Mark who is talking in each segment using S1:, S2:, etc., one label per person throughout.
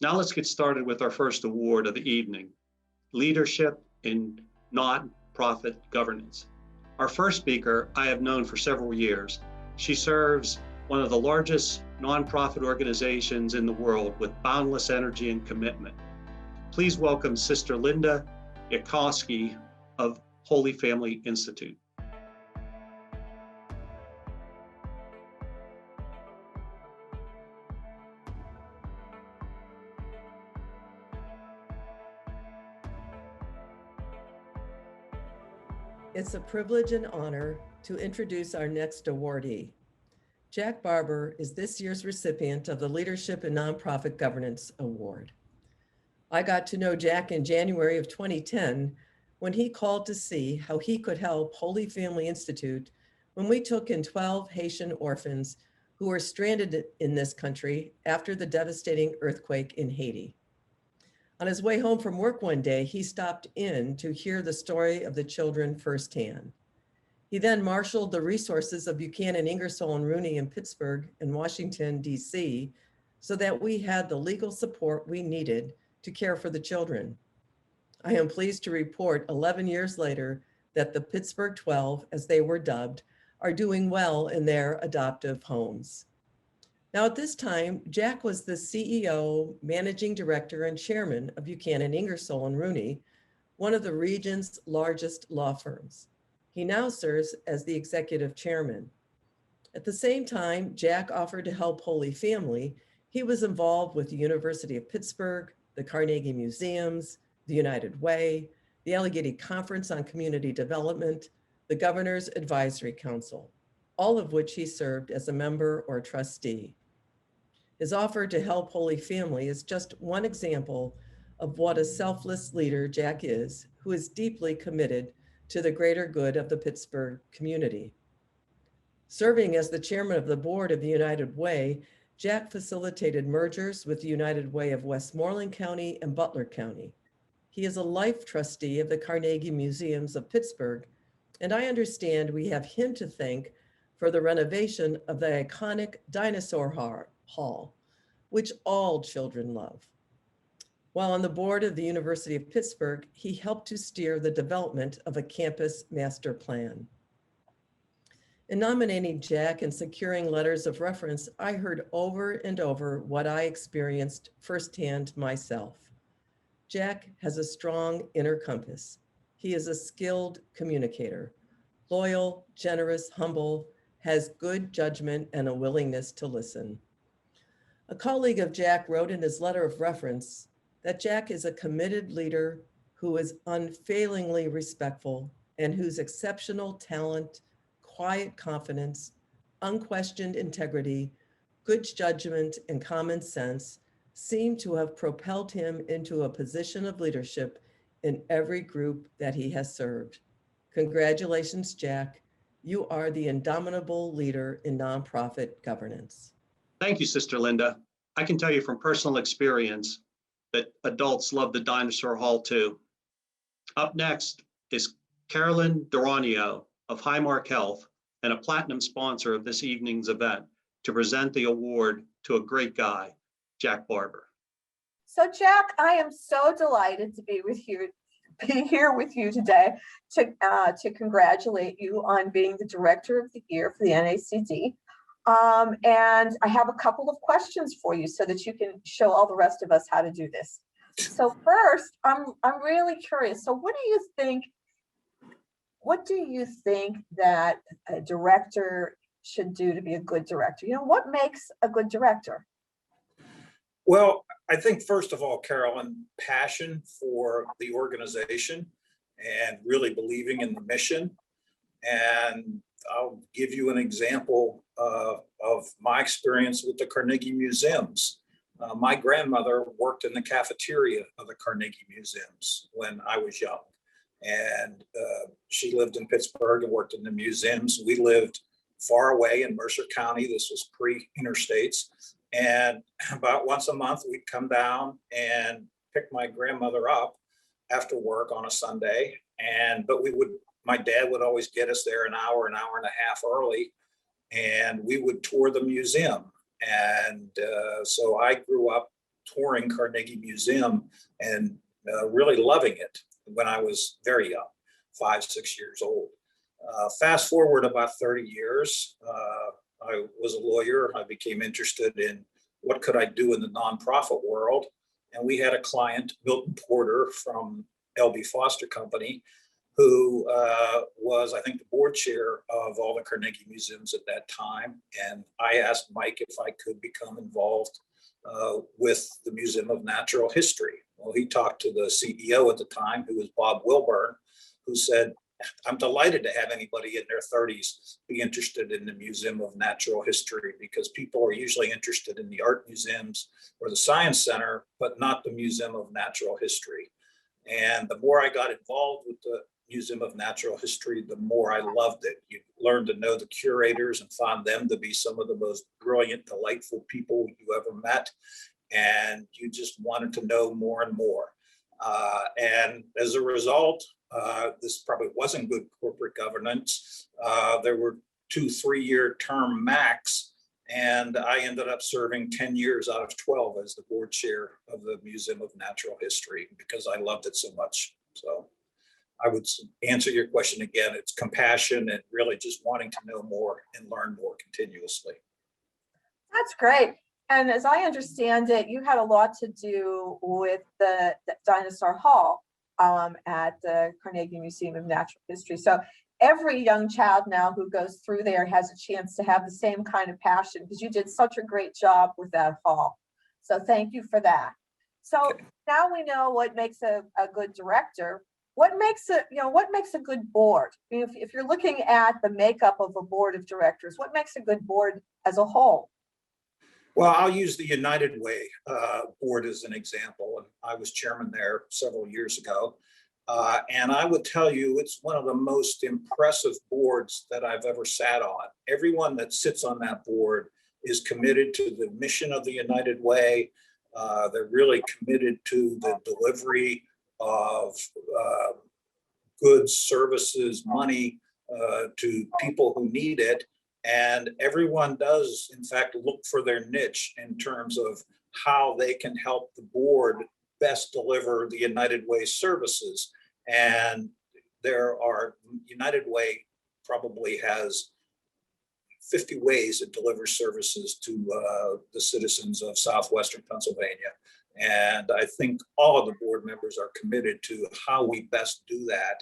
S1: Now let's get started with our first award of the evening, Leadership in Nonprofit Governance. Our first speaker I have known for several years. She serves one of the largest nonprofit organizations in the world with boundless energy and commitment. Please welcome Sister Linda Yakowski of Holy Family Institute.
S2: It's a privilege and honor to introduce our next awardee. Jack Barbour is this year's recipient of the Leadership in Nonprofit Governance Award. I got to know Jack in January of 2010 when he called to see how he could help Holy Family Institute when we took in 12 Haitian orphans who were stranded in this country after the devastating earthquake in Haiti. On his way home from work one day, he stopped in to hear the story of the children firsthand. He then marshaled the resources of Buchanan, Ingersoll, and Rooney in Pittsburgh and Washington, D.C., so that we had the legal support we needed to care for the children. I am pleased to report 11 years later that the Pittsburgh 12, as they were dubbed, are doing well in their adoptive homes. Now at this time, Jack was the CEO, managing director, and chairman of Buchanan, Ingersoll, and Rooney, one of the region's largest law firms. He now serves as the executive chairman. At the same time, Jack offered to help Holy Family. He was involved with the University of Pittsburgh, the Carnegie Museums, the United Way, the Allegheny Conference on Community Development, the Governor's Advisory Council, all of which he served as a member or trustee. His offer to help Holy Family is just one example of what a selfless leader Jack is, who is deeply committed to the greater good of the Pittsburgh community. Serving as the chairman of the board of the United Way, Jack facilitated mergers with the United Way of Westmoreland County and Butler County. He is a life trustee of the Carnegie Museums of Pittsburgh, and I understand we have him to thank for the renovation of the iconic Dinosaur Hall, which all children love. While on the board of the University of Pittsburgh, he helped to steer the development of a campus master plan. In nominating Jack and securing letters of reference, I heard over and over what I experienced firsthand myself. Jack has a strong inner compass. He is a skilled communicator, loyal, generous, humble, has good judgment and a willingness to listen. A colleague of Jack wrote in his letter of reference that Jack is a committed leader who is unfailingly respectful and whose exceptional talent, quiet confidence, unquestioned integrity, good judgment, and common sense seem to have propelled him into a position of leadership in every group that he has served. Congratulations, Jack. You are the indomitable leader in nonprofit governance.
S1: Thank you, Sister Linda. I can tell you from personal experience that adults love the Dinosaur Hall too. Up next is Carolyn Duranio of Highmark Health and a platinum sponsor of this evening's event to present the award to a great guy, Jack Barbour.
S3: So Jack, I am so delighted to be here with you today to congratulate you on being the Director of the Year for the NACD. And I have a couple of questions for you so that you can show all the rest of us how to do this. So first, I'm really curious. So what do you think that a director should do to be a good director? You know, what makes a good director?
S4: Well, I think first of all, Carolyn, passion for the organization and really believing in the mission. And I'll give you an example of my experience with the Carnegie Museums. My grandmother worked in the cafeteria of the Carnegie Museums when I was young. And she lived in Pittsburgh and worked in the museums. We lived far away in Mercer County. This was pre-interstates. And about once a month, we'd come down and pick my grandmother up after work on a Sunday. But my dad would always get us there an hour and a half early, and we would tour the museum. And so I grew up touring Carnegie Museum and really loving it when I was very young, 5, 6 years old. Fast forward about 30 years, I was a lawyer. I became interested in what could I do in the nonprofit world. And we had a client, Milton Porter from L.B. Foster Company, who was, I think, the board chair of all the Carnegie Museums at that time. And I asked Mike if I could become involved with the Museum of Natural History. Well, he talked to the CEO at the time, who was Bob Wilburn, who said, I'm delighted to have anybody in their 30s be interested in the Museum of Natural History, because people are usually interested in the art museums or the science center, but not the Museum of Natural History. And the more I got involved with the Museum of Natural History, the more I loved it. You learned to know the curators and found them to be some of the most brilliant, delightful people you ever met. And you just wanted to know more and more. And as a result, this probably wasn't good corporate governance. There were 2 3-year term max, and I ended up serving 10 years out of 12 as the board chair of the Museum of Natural History because I loved it so much. So I would answer your question again. It's compassion and really just wanting to know more and learn more continuously.
S3: That's great. And as I understand it, you had a lot to do with the Dinosaur Hall at the Carnegie Museum of Natural History. So every young child now who goes through there has a chance to have the same kind of passion, because you did such a great job with that hall. So thank you for that. So now we know what makes a good director. What makes a good board? If you're looking at the makeup of a board of directors, what makes a good board as a whole?
S4: Well, I'll use the United Way board as an example. And I was chairman there several years ago. And I would tell you, it's one of the most impressive boards that I've ever sat on. Everyone that sits on that board is committed to the mission of the United Way. They're really committed to the delivery of goods, services, money to people who need it. And everyone does, in fact, look for their niche in terms of how they can help the board best deliver the United Way services. And United Way probably has 50 ways it delivers services to the citizens of southwestern Pennsylvania. And I think all of the board members are committed to how we best do that.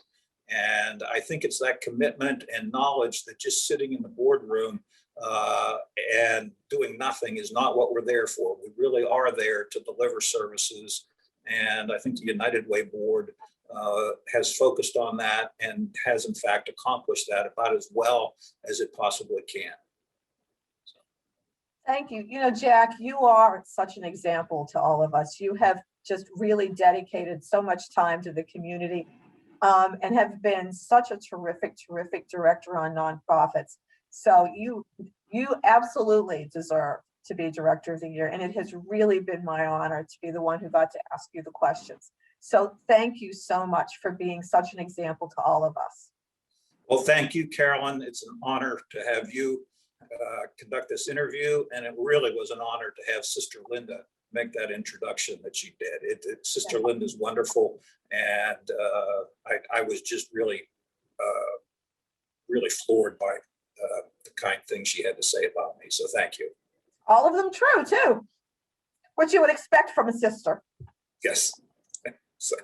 S4: And I think it's that commitment and knowledge that just sitting in the boardroom and doing nothing is not what we're there for. We really are there to deliver services. And I think the United Way board has focused on that and has in fact accomplished that about as well as it possibly can. So.
S3: Thank you. You know, Jack, you are such an example to all of us. You have just really dedicated so much time to the community. And have been such a terrific director on nonprofits. So you absolutely deserve to be Director of the Year. And it has really been my honor to be the one who got to ask you the questions. So thank you so much for being such an example to all of us.
S4: Well, thank you, Carolyn. It's an honor to have you conduct this interview. And it really was an honor to have Sister Linda make that introduction that she did. Sister Linda's wonderful. And I was just really floored by the kind things she had to say about me. So thank you.
S3: All of them true too, which you would expect from a sister.
S4: Yes. So.